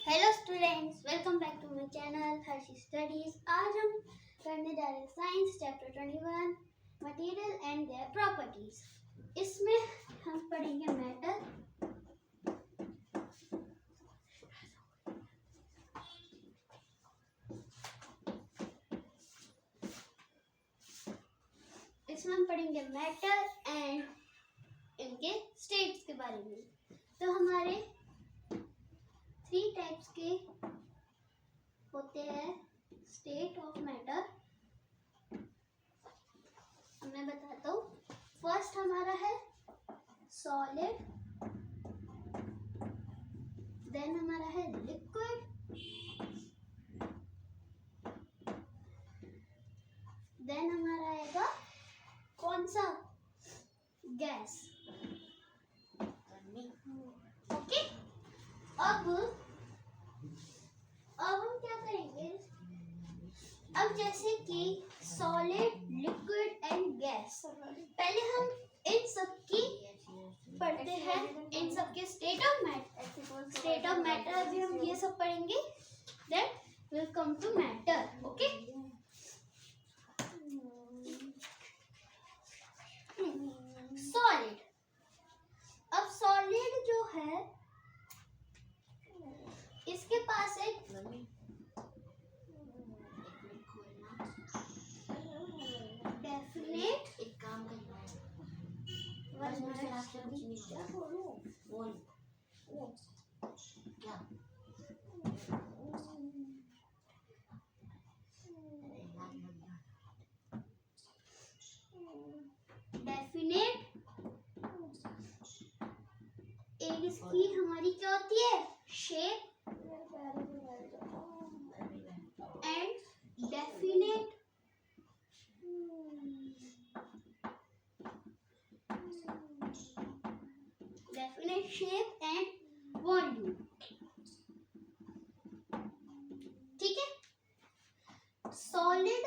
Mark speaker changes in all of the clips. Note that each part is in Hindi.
Speaker 1: Hello students, welcome back to my channel Harshi studies. आज हम करने जा रहे हैं science chapter 21 material and their properties. इसमें हम पढ़ेंगे मैटर, एंड इनके स्टेट्स के बारे में। तो हमारे 3 टाइप्स के होते हैं स्टेट ऑफ मैटर। मैं बताता हूँ। फर्स्ट हमारा है सॉलिड, देन हमारा है लिक्विड, देन हमारा आएगा कौन सा, गैस। ओके, अब हम क्या करेंगे। अब जैसे कि सॉलिड, लिक्विड एंड गैस, पहले हम इन सब की पढ़ते हैं, इन सब के स्टेट ऑफ मैटर। अभी हम ये सब पढ़ेंगे, then will come to matter. Okay, solid. अब सॉलिड जो है, इसके पास एक डेफिनेट,
Speaker 2: एक काम करना है, क्या
Speaker 1: डेफिनेट एक इसकी हमारी क्या होती है, shape, and definite shape and volume. ठीक है, सॉलिड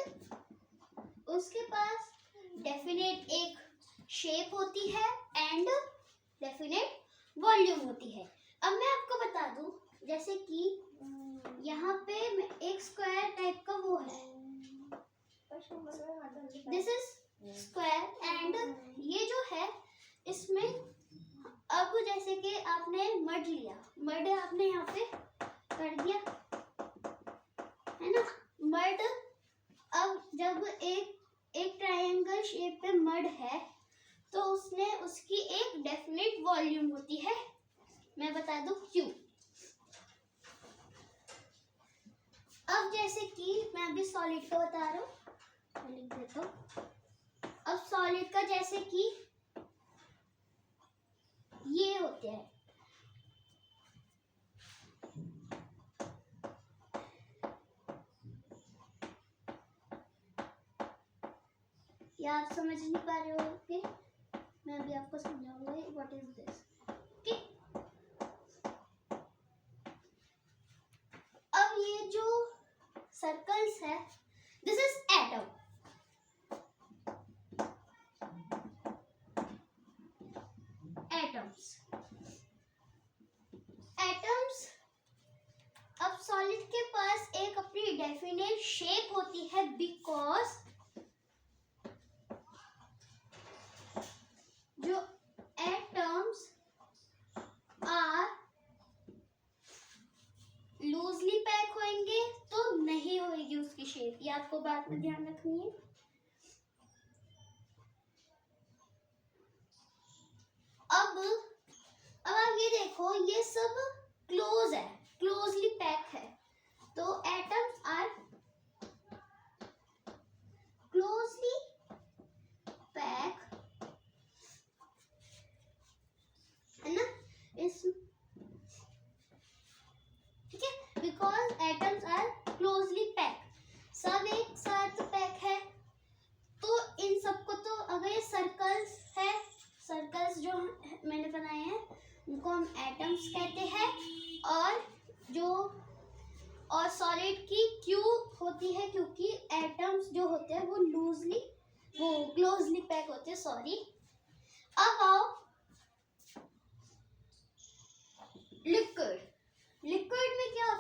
Speaker 1: उसके पास डेफिनेट एक शेप होती है एंड डेफिनेट वॉल्यूम होती है। अब मैं आपको बता दूं, जैसे कि यहाँ पे एक स्क्वायर टाइप का वो है, दिस इज स्क्वायर, एंड ये जो है इसमें, अब जैसे कि आपने मड लिया, मड आपने यहाँ पे कर दिया है ना, मड। अब जब एक ट्रायंगल शेप पे मड है तो उसकी एक डेफिनेट वॉल्यूम होती है। मैं बता दूं क्यों। अब जैसे कि मैं अभी सॉलिड का बता रहा हूँ, मैं लिख देता हूँ। अब सॉलिड का जैसे कि ये होते हैं, या आप समझ नहीं पा रहे हो, मैं अभी आपको समझाऊंगा व्हाट इज दिस। ओके, अब ये जो सर्कल्स है, दिस इज एटम। एटम्स अब सॉलिड के पास एक अपनी डेफिनेट शेप होती है, बिकॉज जो एटम्स आर लूजली पैक होंगे तो नहीं होगी उसकी शेप। ये आपको बात में ध्यान रखनी है। अब आप ये देखो, ये सब क्लोज है, क्लोजली पैक है, तो एटम्स आर क्लोजली पैक, है ना, इस, ठीक है, because atoms are closely pack, सब एक साथ पैक है। तो इन सबको, तो अगर ये सर्कल्स है, सर्कल्स जो मैंने बनाए हैं उनको हम एटम्स कहते हैं, और सॉलिड की क्यों होती है, क्योंकि एटम्स जो होते हैं वो क्लोजली पैक होते हैं। सॉरी, अब आओ लिक्विड। लिक्विड में क्या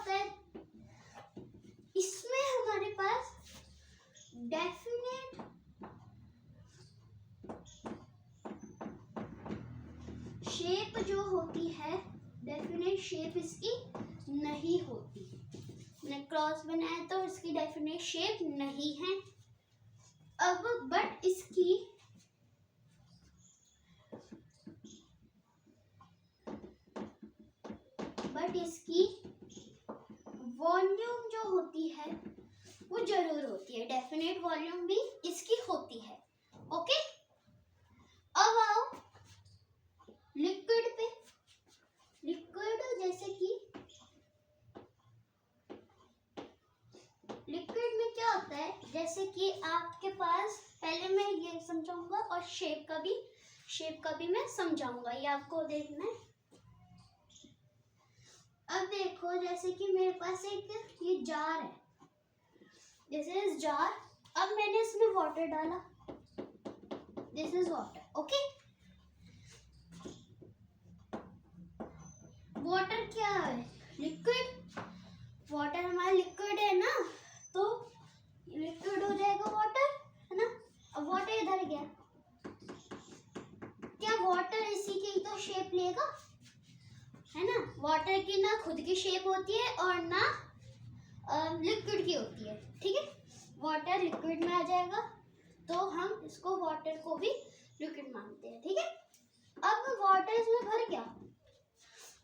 Speaker 1: है डेफिनेट शेप इसकी नहीं होती। मैंने क्रॉस बनाया तो इसकी डेफिनेट शेप नहीं है। अब बट इसकी वॉल्यूम जो होती है वो जरूर होती है, डेफिनेट वॉल्यूम भी इसकी होती है। ओके, अब आओ लिक्विड पे। लिक्विड जैसे कि लिक्विड में क्या होता है, जैसे कि आपके पास, पहले मैं ये समझाऊंगा और शेप का भी मैं समझाऊंगा, ये आपको देखना है। अब देखो जैसे कि मेरे पास एक ये जार है, जैसे इस जार, अब मैंने इसमें वाटर डाला, this is water. Okay, water क्या है, लिक्विड। वाटर हमारा लिक्विड है ना, तो लिक्विड हो जाएगा वाटर, है ना। अब वाटर इधर गया, क्या वाटर इसी की तो शेप लेगा, है ना। वाटर की ना खुद की शेप होती है और ना लिक्विड की होती है, ठीक है। वाटर लिक्विड में आ जाएगा तो हम इसको वाटर को भी लिक्विड मानते हैं, ठीक है। अब वाटर इसमें भर गया,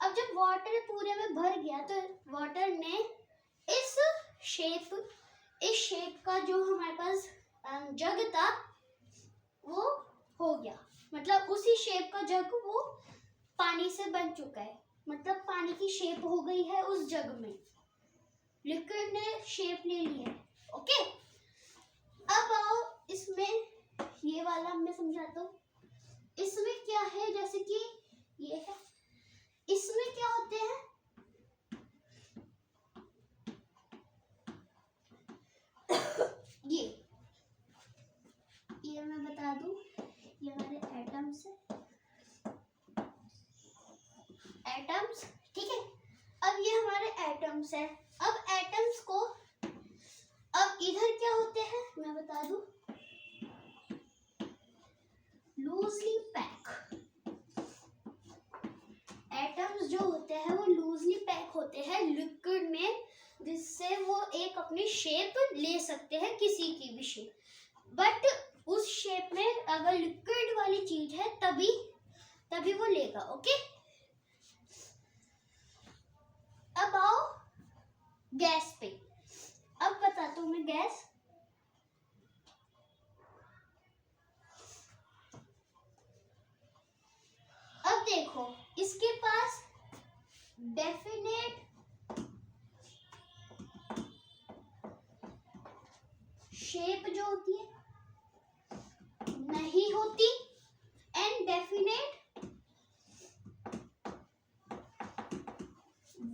Speaker 1: अब जब वाटर पूरे में भर गया तो वाटर ने इस शेप का जो हमारे पास जग था वो हो गया, मतलब उसी शेप का जग वो पानी से बन चुका है, मतलब पानी की शेप हो गई है उस जग में, लिक्विड ने शेप ले ली है। ओके, अब आओ इसमें ये वाला मैं समझाता हूँ। इसमें क्या है, जैसे कि ये है, इसमें क्या होते हैं, ये मैं बता दूं, ये हमारे एटम्स है, एटम्स, ठीक है। अब ये हमारे एटम्स है। अब एटम्स को, अब इधर क्या होते हैं मैं बता दूं, लूजली पैक। एटम्स जो होते हैं वो लूजली पैक होते हैं लिक्विड में, जिससे वो एक अपनी शेप ले सकते हैं, किसी की भी शेप, बट उस शेप में अगर लिक्विड वाली चीज है तभी वो लेगा। ओके, अब आओ गैस पे। अब बताता हूं मैं गैस। अब देखो इसके पास डेफिनेट शेप जो होती है नहीं होती, एंड डेफिनेट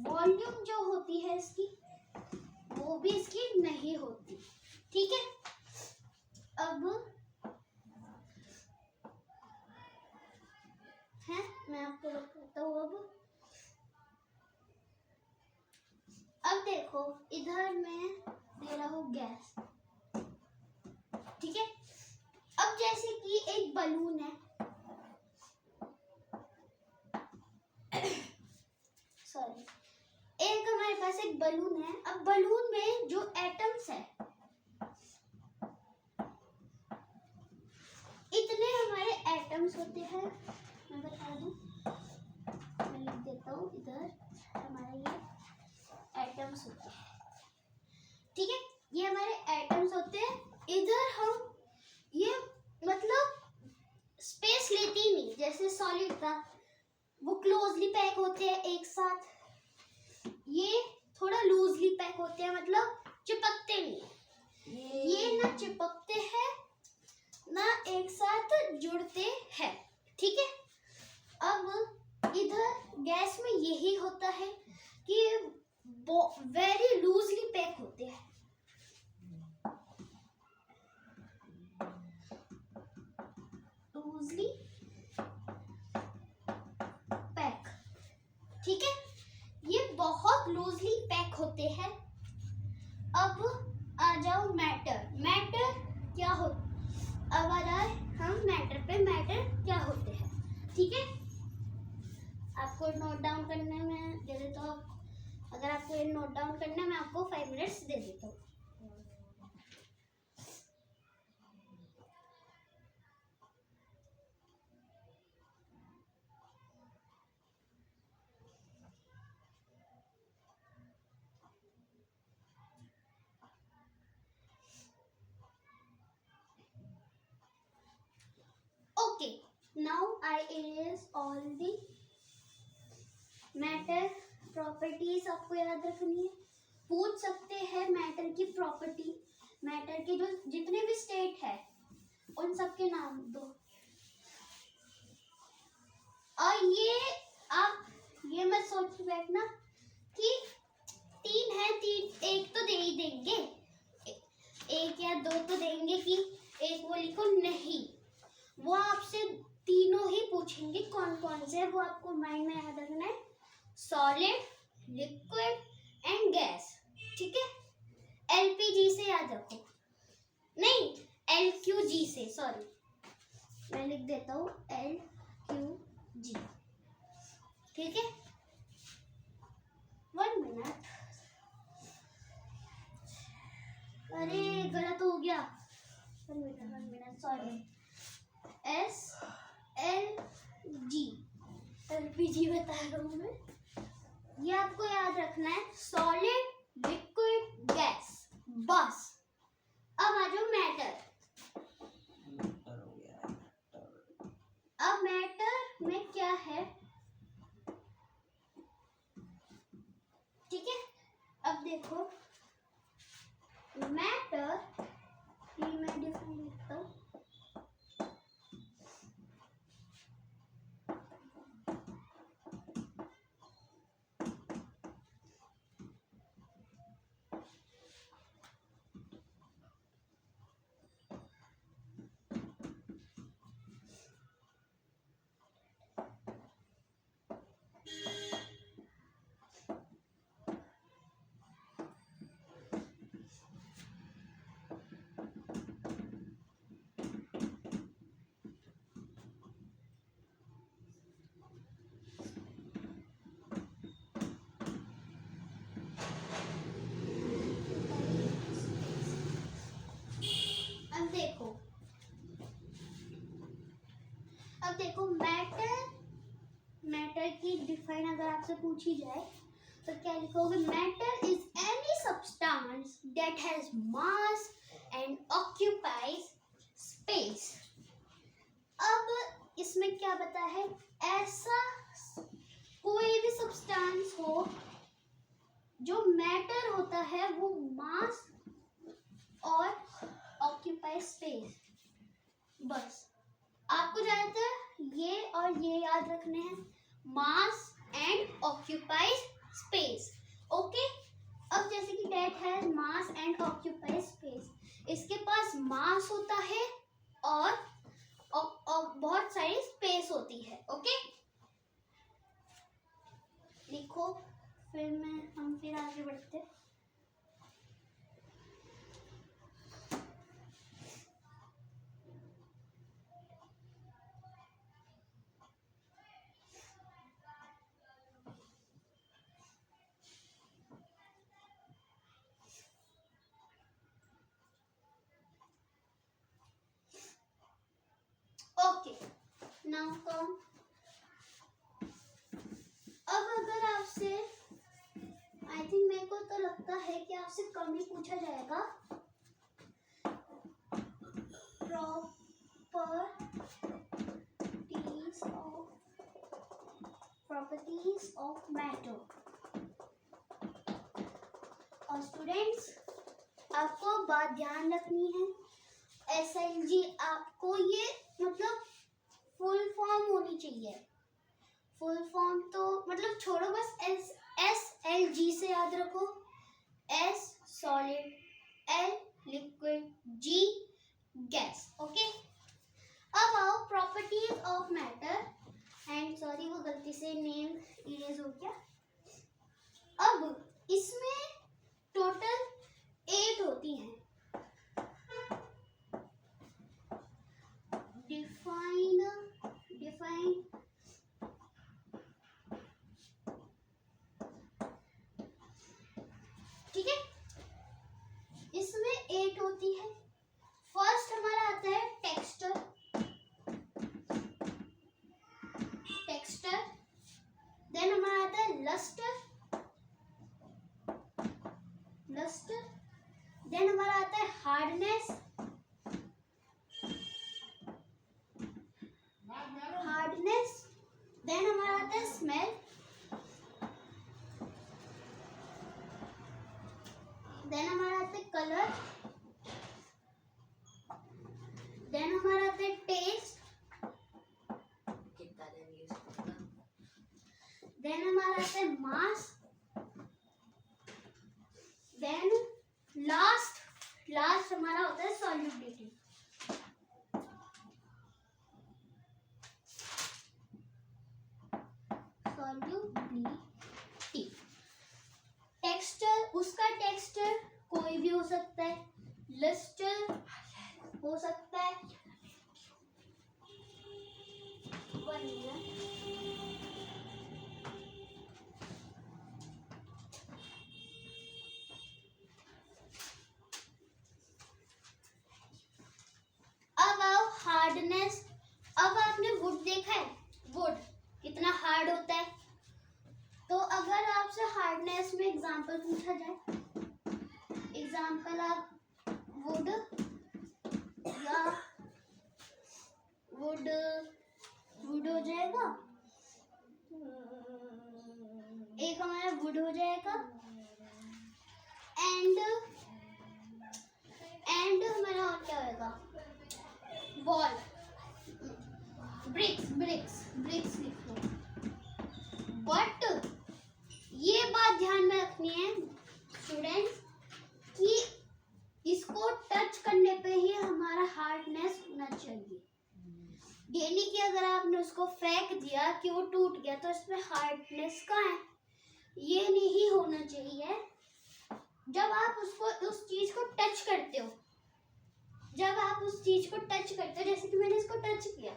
Speaker 1: वॉल्यूम जो होती है इसकी वो भी इसकी नहीं होती, ठीक है। अब है, मैं आपको बताता हूँ। अब देखो इधर मैं दे रहा हूँ गैस, ठीक है। अब जैसे कि एक बलून है, सॉरी, एक हमारे पास एक बलून है। अब बलून में जो एटम्स है, इतने हमारे एटम्स होते हैं, मैं बता दूं, मैं लिख देता हूँ इधर, हमारे ये एटम्स होते हैं, ठीक है। ये हमारे एटम्स होते हैं। इधर हम ये मतलब स्पेस लेती ही नहीं, जैसे सॉलिड था वो क्लोजली पैक होते हैं एक साथ, ये थोड़ा लूजली पैक होते हैं, मतलब चिपकते नहीं, ये ना चिपकते हैं ना एक साथ जुड़ते हैं, ठीक है। अब इधर गैस में यही होता है कि वेरी लूजली पैक होते हैं, लूजली पैक, ठीक है। ये बहुत लूजली पैक होते हैं। अब आ जाओ मैटर। मैटर क्या हो, अब आ जाए हम मैटर पे। मैटर क्या होते हैं, ठीक है। अब आपको नोट डाउन करने में दे देता हूँ। अगर आपको ये नोट डाउन करना है मैं आपको 5 मिनट्स दे देता हूँ। Okay, now I erase all the matter properties आपको याद रखनी है। पूछ सकते हैं मैटर की प्रॉपर्टी, मैटर के जो जितने भी स्टेट है उन सब के नाम दो। और ये आप ये मत सोच बैठना कि 3 है, 3 एक तो दे ही देंगे, एक या 2 तो देंगे कि एक वो लिखो, नहीं, वो आपसे तीनों ही पूछेंगे। कौन कौन से, वो आपको माइंड में याद रखना है। सॉलिड, लिक्विड एंड गैस, ठीक है। एलपीजी से याद रखो, नहीं एलक्यूजी से, सॉरी मैं लिख देता हूँ एलक्यूजी, ठीक है। 1 मिनट, अरे गलत हो गया, 1 मिनट सॉरी, SLG, एलपीजी बता रहा हूँ मैं। ये आपको याद रखना है, सॉलिड, लिक्विड, गैस, बस। अब आ जाओ मैटर। अब मैटर में क्या है, ठीक है। अब देखो मैटर, ये मैं डिफाइन लिखता हूँ। अब देखो मैटर की डिफाइन अगर आपसे पूछी जाए तो क्या लिखोगे? Matter is any substance that has mass and occupies space. अब इसमें क्या बता है? ऐसा कोई भी सब्सटेंस हो जो मैटर होता है वो मास और ऑक्यूपाई स्पेस। बस आपको ज्यादातर ये और ये याद रखने हैं, mass and occupy space. Okay, अब जैसे कि दैट है मास एंड ऑक्यूपाई स्पेस, इसके पास मास होता है और बहुत सारी स्पेस होती है। ओके, लिखो, फिर आगे बढ़ते हैं। Okay, now come. अब अगर आपसे, आई थिंक मेरे को तो लगता है कि आपसे कम ही पूछा जाएगा, प्रॉपर्टीज ऑफ मैटर। और स्टूडेंट्स आपको बात ध्यान रखनी है, SLG आपको ये मतलब फुल फॉर्म होनी चाहिए। फुल फॉर्म तो मतलब छोड़ो, बस SLG से याद रखो। S solid, L liquid, G gas. Okay, अब आओ properties of matter. And sorry, वो गलती से नेम इरेज हो गया। अब इसमें टोटल 8 होती हैं। डिफाइन ठीक है, इसमें 8 होती है। फर्स्ट हमारा आता है टेक्सचर, देन हमारा आता है लस्टर, देन हमारा आता है हार्डनेस, देन हमारा आता है स्मेल, देन हमारा आता है कलर, देन हमारा आता है टेस्ट, देन हमारा आता है मास, देन लास्ट हमारा होता है सॉल्युबिलिटी। टेक्सचर, उसका टेक्सचर कोई भी हो सकता है, लस्टर हो सकता है, अब आओ हार्डनेस। अब आपने वुड देखा है, वुड कितना हार्ड होता है। तो अगर आपसे हार्डनेस में एग्जांपल पूछा जाए, एग्जांपल आप वुड या वुड हो जाएगा, एक हमारा वुड हो जाएगा, एंड हमारा और क्या होगा, वॉल, ब्रिक्स लिख लो। बट ये बात ध्यान में रखनी है स्टूडेंट्स कि इसको टच करने पे ही हमारा हार्डनेस होना चाहिए। डेली की अगर आपने उसको फेंक दिया कि वो टूट गया तो इसमें हार्डनेस कहाँ है, ये नहीं होना चाहिए। जब आप उस चीज को टच करते हो, जैसे कि मैंने इसको टच किया,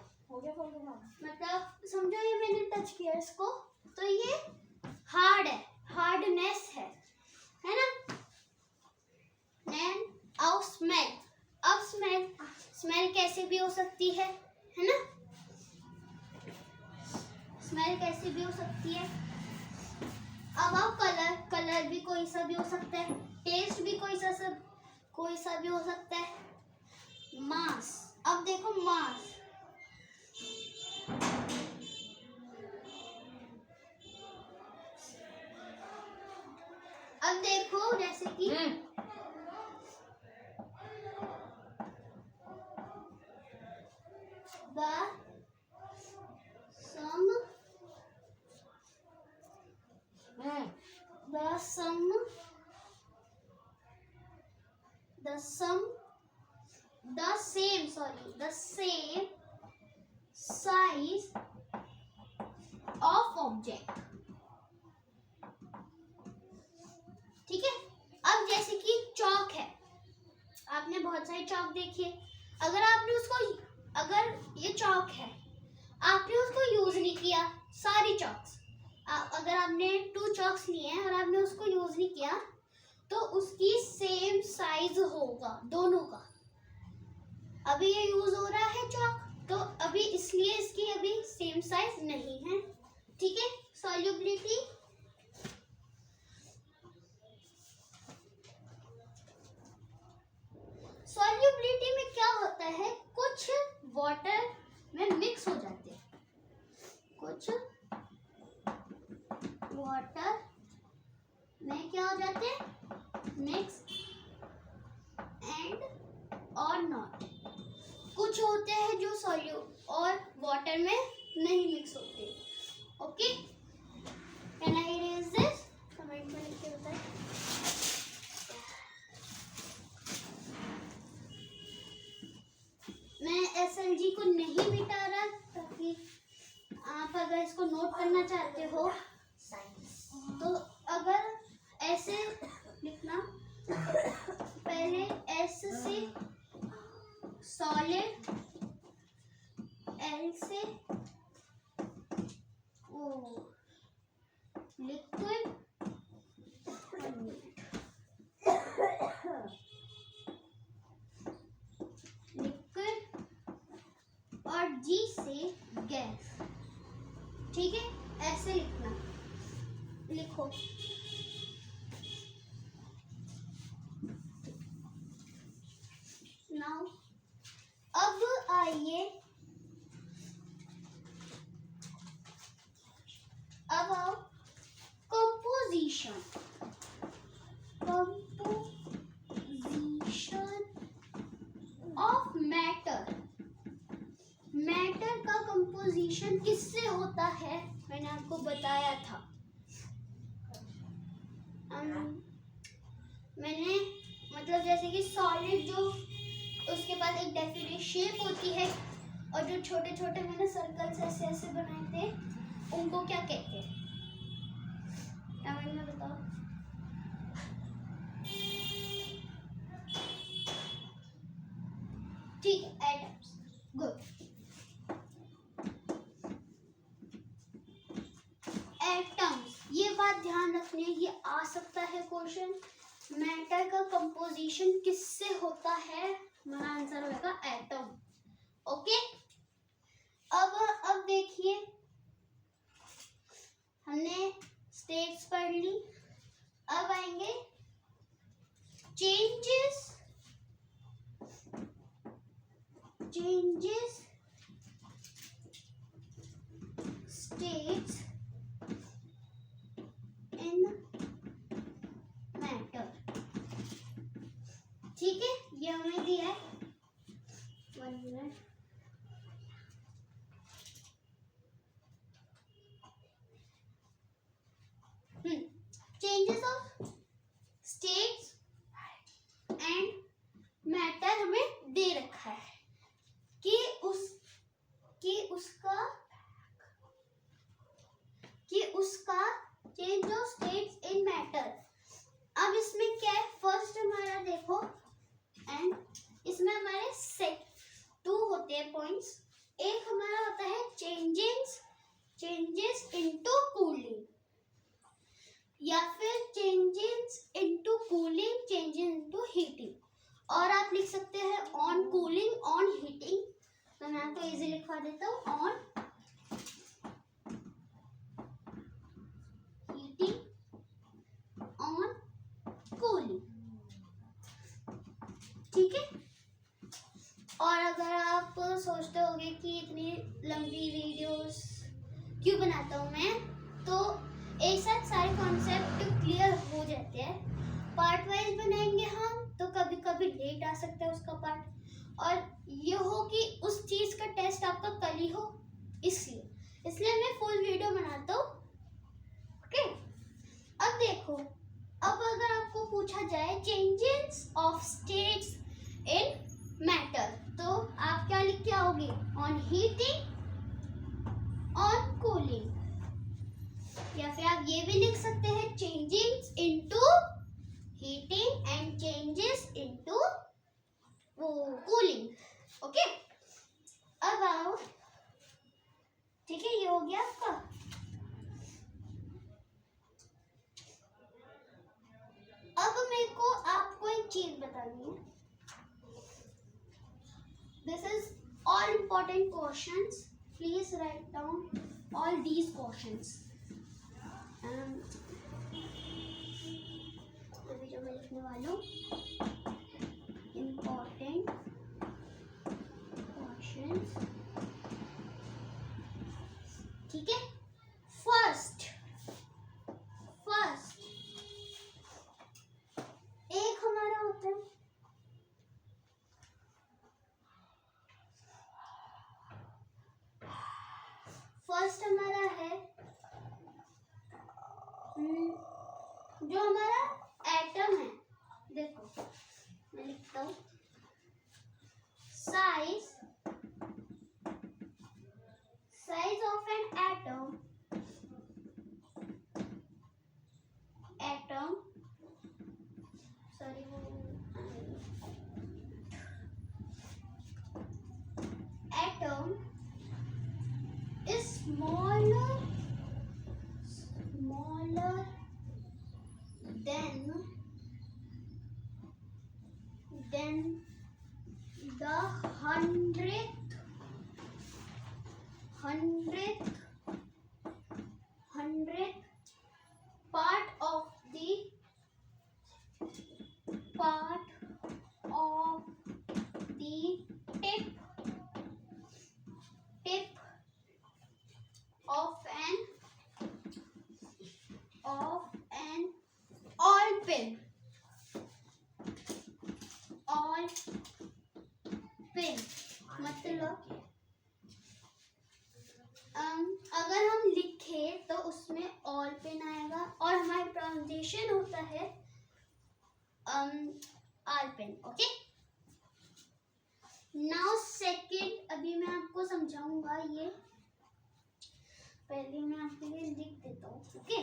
Speaker 1: मतलब समझो ये मैंने टच किया इसको, तो ये हार्ड है, हार्डनेस है ना। देन आओ स्मेल। अब स्मेल कैसे भी हो सकती है ना, स्मेल कैसे भी हो सकती है। अब आओ कलर भी कोई सा भी हो सकता है, टेस्ट भी कोई सा भी हो सकता है। मास, अब देखो मास, अब देखो जैसे कि the same size of object, ठीक है। अब जैसे कि चौक है, आपने बहुत सारे चौक देखे, अगर ये चौक है, आपने उसको यूज नहीं किया, सारी चौक्स, अगर आपने 2 चौक्स लिए हैं और आपने उसको यूज नहीं किया तो उसकी सेम साइज होगा दोनों का। अभी ये यूज हो रहा है चौक, तो अभी इसलिए इसकी अभी सेम साइज नहीं है, ठीक है। सॉल्युबिलिटी, में क्या होता है, कुछ वाटर में मिक्स हो जाते हैं, कुछ वाटर में क्या हो जाते हैं, मिक्स एंड और नॉट। कुछ होते हैं जो सॉल्यूट और वाटर में नहीं मिक्स होते। Okay, can I erase this, comment में लिख के बताएं। मैं SLG को नहीं मिटा रहा, ताकि आप अगर इसको नोट करना चाहते हो तो अगर ऐसे लिखना, पहले S से सॉलिड, L से लिक्विड, ठीक है, ऐसे लिखना, लिखो। नाउ अब आइए, अब आओ composition. Composition of matter. Matter का कंपोजिशन किससे होता है, मैंने आपको बताया था। मैंने मतलब जैसे कि सॉलिड जो उसके पास एक डेफिनेट शेप होती है, और जो छोटे छोटे मैंने सर्कल्स ऐसे ऐसे बनाए थे उनको क्या कहते हैं, कमेंट में बताओ। ठीक है, एटम्स। गुड। एटम्स, ये बात ध्यान रखनी है, ये आ सकता है क्वेश्चन। मैटर का कंपोजिशन किससे होता है, हमारा आंसर होगा एटम। ओके, अब देखिए, हमने स्टेट्स पढ़ ली, अब आएंगे चेंजेस states in matter। ठीक है, ये हमें दिया है, 1 minute. Changes of states and matter हमें दे रखा है कि उसका change of states in matter. अब इसमें क्या है, फर्स्ट हमारा देखो, एंड इसमें हमारे सेट 2 होते हैं पॉइंट्स। एक हमारा होता है चेंजेस इनटू कूलिंग, या फिर changes into cooling, changes into heating, और आप लिख सकते हैं ऑन कूलिंग, ऑन हीटिंग। तो मैं आपको इजी लिखवा देता हूँ, ऑन हीटिंग, ऑन कूलिंग। ठीक है, और अगर आप सोचते होंगे कि इतनी लंबी वीडियोस क्यों बनाता हूँ मैं, तो एक साथ सारे कॉन्सेप्ट क्लियर हो जाते हैं। पार्ट वाइज बनाएंगे हम तो कभी कभी लेट आ सकता है उसका पार्ट, और ये हो कि उस चीज का टेस्ट आपका कल ही हो, इसलिए मैं फुल वीडियो बनाता हूँ। ओके, अब देखो, अब अगर आपको पूछा जाए changes of states in matter, तो आप क्या लिख के आओगे, ऑन हीटिंग, ऑन कूलिंग, या फिर आप ये भी लिख सकते हैं changes into heating and changes into cooling. Okay, अब आओ, ठीक है, ये हो गया आपका। अब मेरे को आपको एक चीज बतानी है, this is all important questions, please write down all these questions. अभी जो मैं लिखने वाला हूँ, इम्पोर्टेंट क्वेश्चंस, ठीक है। फर्स्ट एक हमारा होता है फर्स्ट हमारा है जो हमारा एटम है, देखो मैं लिखता हूँ, size of an atom, sorry, atom is smaller than the hundredth pen, all pen मतलब अगर हम लिखे तो उसमें ऑल पेन आएगा और हमारी प्रोनाउंसिएशन होता है आल पेन. ओके, नाउ सेकंड, अभी मैं आपको समझाऊंगा. ये पहले मैं आपके लिए लिख देता हूँ. ओके,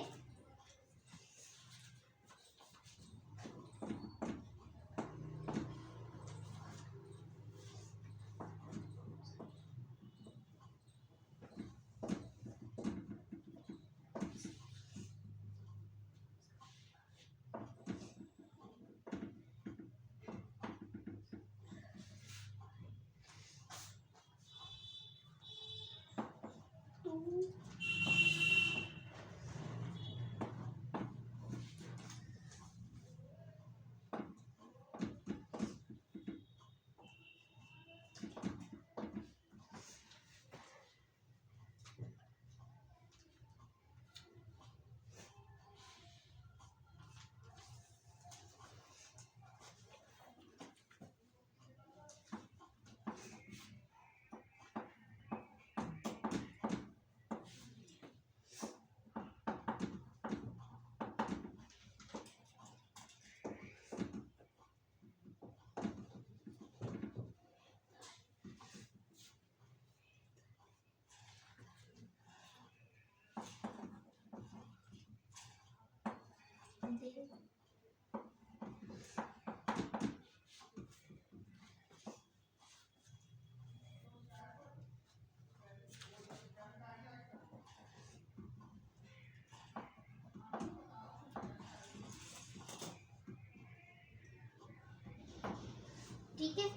Speaker 1: ठीक है.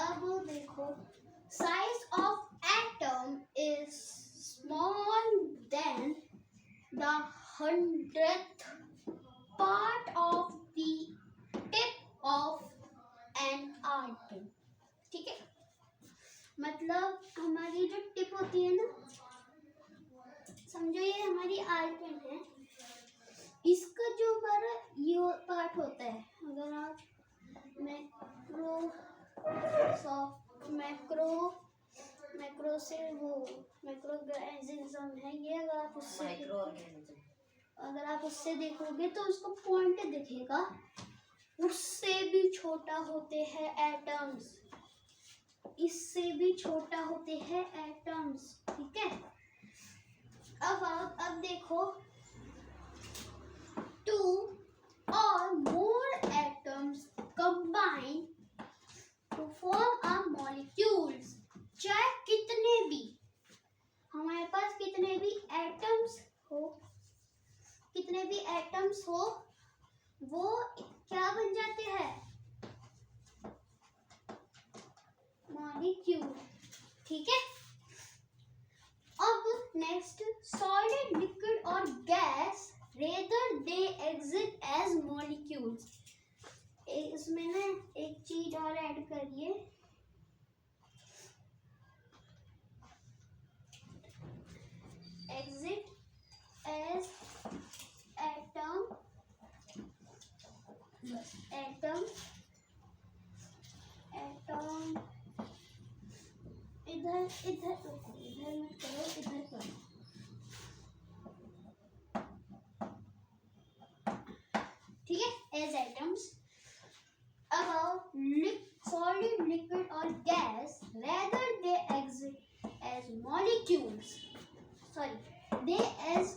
Speaker 1: अब देखो, size of atom is small than the 100th part of the tip of an art pen. ठीक है, मतलब हमारी जो टिप होती है ना, समझो ये हमारी आर्ट पेन है, इसका जो हमारा ये पार्ट होता है, अगर आप मैक्रो से वो मैक्रोऑर्गेनिज्म है ये, अगर आप उससे देखोगे तो उसको पॉइंट दिखेगा, उससे भी छोटा होते हैं एटम्स, इससे भी छोटा होते हैं एटम्स. ठीक है, अब देखो, 2 or more atoms combine to form a molecules. चाहे कितने भी हमारे पास कितने भी एटम्स हो, वो क्या बन जाते हैं? मॉलिक्यूल. ठीक है, अब नेक्स्ट, सॉलिड, लिक्विड और gas rather they exist as molecules. इसमें ना एक चीज और ऐड करिए, exist as atom इधर मत करो, इधर करो. ठीक है, as atoms. About solid, liquid or gas, rather they exist as molecules. They as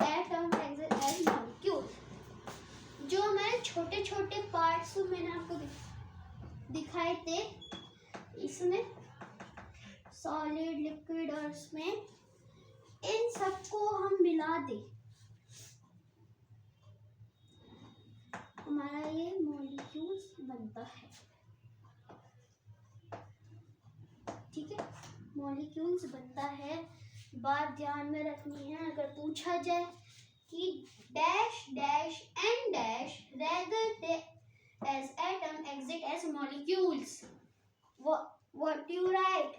Speaker 1: atom exist as molecules. जो मैं छोटे छोटे पार्ट्स मैंने आपको दिखाए थे, इसमें सॉलिड, लिक्विड और इसमें, इन सबको हम मिला दें, हमारा ये मॉलिक्यूल्स बनता है. ठीक है, मॉलिक्यूल्स बनता है. बात ध्यान में रखनी है, अगर पूछा जाए कि dash dash and dash rather they as atom exist as molecules, what do you write?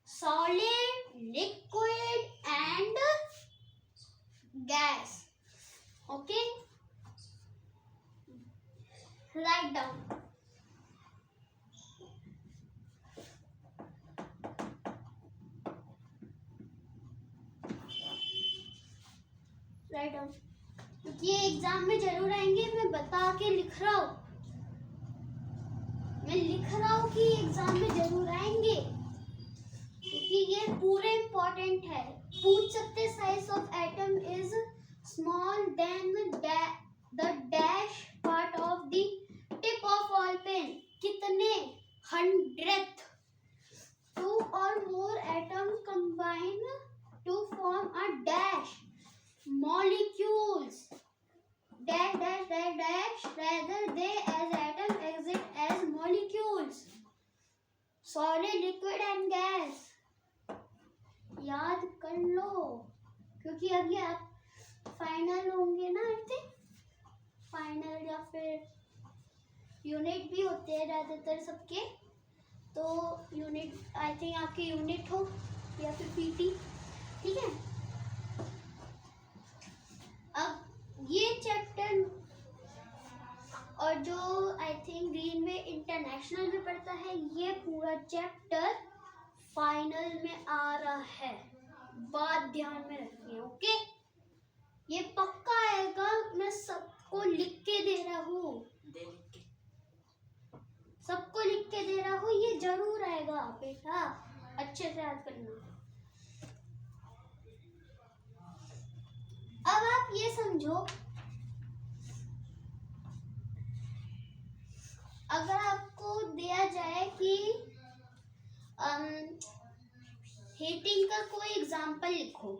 Speaker 1: Solid, liquid and gas. Okay, Write down. Write down. क्योंकि ये एग्जाम में जरूर आएंगे, मैं बता के लिख रहा हूँ, मैं लिख रहा हूँ कि एग्जाम में जरूर आएंगे, क्योंकि ये पूरे इम्पोर्टेंट है। पूछ सकते size of atom is small than the dash part of the tip of ball pen. कितने 100th 2 or more atoms combine to form a dash molecules dash dash dash dash rather they as atom exist as molecules solid liquid and gas। याद कर लो, क्योंकि अभी आप फाइनल होंगे ना, आई थिंक फाइनल या फिर यूनिट भी होते हैं ज़्यादातर सबके, तो यूनिट आई थिंक आपके यूनिट हो या फिर पीटी, ठीक है। अब ये चैप्टर और जो आई थिंक ग्रीनवे इंटरनेशनल में पढ़ता है, ये पूरा चैप्टर फाइनल में आ रहा है, बात ध्यान में रखिए, ओके। ये पक्का आएगा, मैं सबको लिख के दे रहा हूँ, सबको लिख के दे रहा हूँ, ये जरूर आएगा बेटा, अच्छे से याद करना। अब आप ये समझो, अगर आपको दिया जाए कि हीटिंग का कोई एग्जाम्पल लिखो,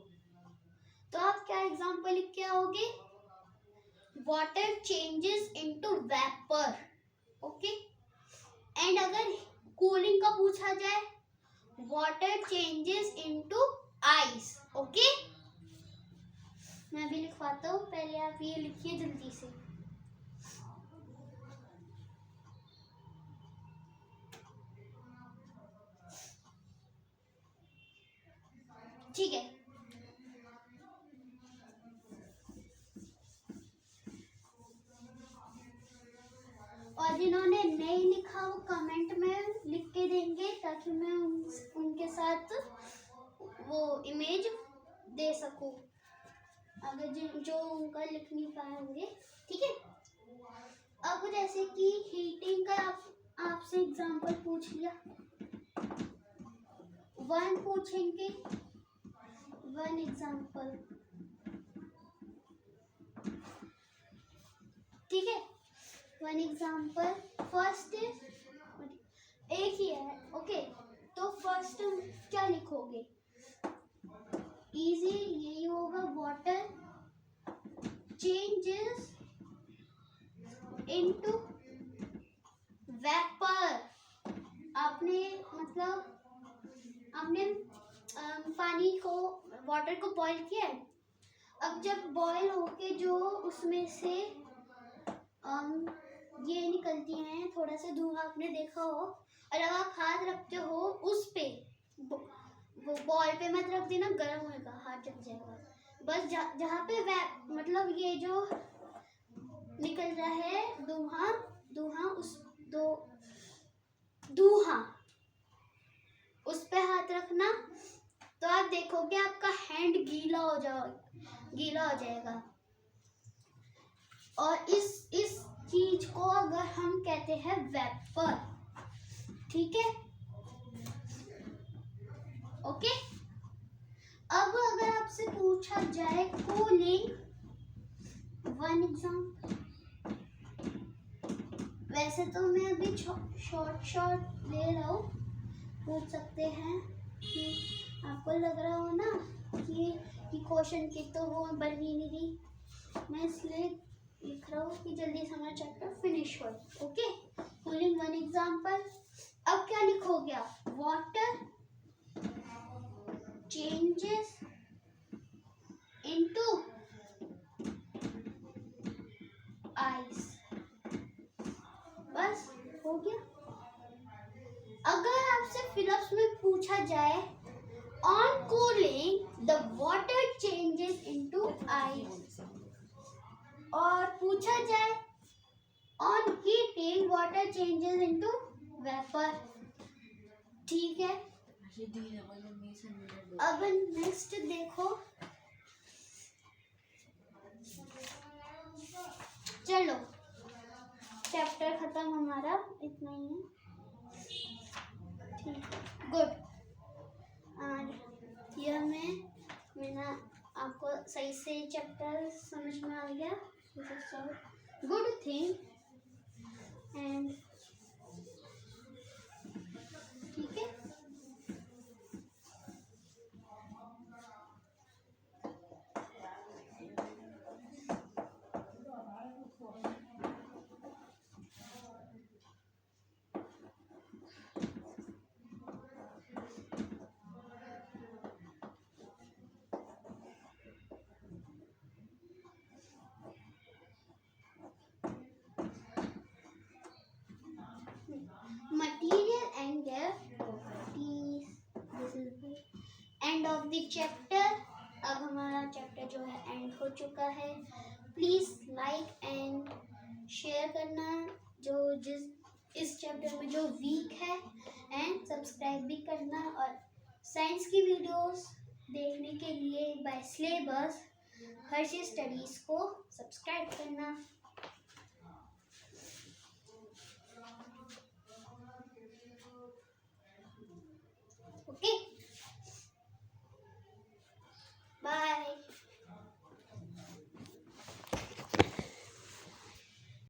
Speaker 1: तो आप क्या एग्जाम्पल लिख के आओगे? Water changes into vapour, okay. And अगर कूलिंग का पूछा जाए, water changes into ice, okay. मैं भी लिखवाता हूँ, पहले आप ये लिखिए जल्दी से। ठीक है, और जिन्होंने नहीं लिखा वो कमेंट में लिख के देंगे, ताकि मैं उनके साथ वो इमेज दे सकूं, अगर जो उनका लिख नहीं पाए होंगे, ठीक है। अब जैसे कि हीटिंग का आपसे एग्जांपल पूछ लिया, 1 पूछेंगे, 1 एग्जांपल, ठीक है। 1 एग्जांपल, फर्स्ट एक ही है, ओके। तो फर्स्ट क्या लिखोगे? इजी यही होगा, वाटर चेंजेस इनटू वेपर। आपने पानी को, वाटर को बॉईल किया है, अब जब बॉईल होके जो उसमें से ये निकलती हैं, थोड़ा सा धुआं आपने देखा हो, और अगर आप हाथ रखते हो उस पे, वो बॉल पे मत रख देना, गर्म होगा, हाथ जल जाएगा। बस जहाँ पे ये जो निकल रहा है धुआं उस पे हाथ रखना, तो आप देखोगे आपका हैंड गीला हो जाएगा। और इस चीज को अगर हम कहते हैं वेपर, ठीक है, ओके। अब अगर आपसे पूछा जाए कूलिंग, 1 एग्जांपल, वैसे तो मैं अभी शॉर्ट ले रहा हूँ, पूछ सकते हैं कि आपको लग रहा हो ना कि क्वेश्चन की तो वो बन ही नहीं रही, मैं इसलिए लिख रहा हूँ कि जल्दी से हमारा चैप्टर फिनिश हो, ओके। Cooling 1 example. अब क्या लिखोगे आप? वाटर चेंजेस इनटू आइस, बस हो गया। अगर आपसे फिलिप्स में पूछा जाए on cooling the water changes into ice, और पूछा जाए on heat rain water changes into vapour. ठीक है, अब नेक्स्ट देखो, चलो चैप्टर खत्म हमारा, इतना ही है। ठीक, गुड। और यह मैंने आपको सही से चैप्टर समझ में आ गया, गुड थिंग। एंड ठीक है, material and their properties, this is the end of the chapter। अब हमारा चैप्टर जो है एंड हो चुका है। प्लीज लाइक एंड शेयर करना जो जिस इस चैप्टर में जो वीक है, एंड सब्सक्राइब भी करना। और साइंस की वीडियोस देखने के लिए बाय सिलेबस हर्षी स्टडीज को सब्सक्राइब करना। ओके।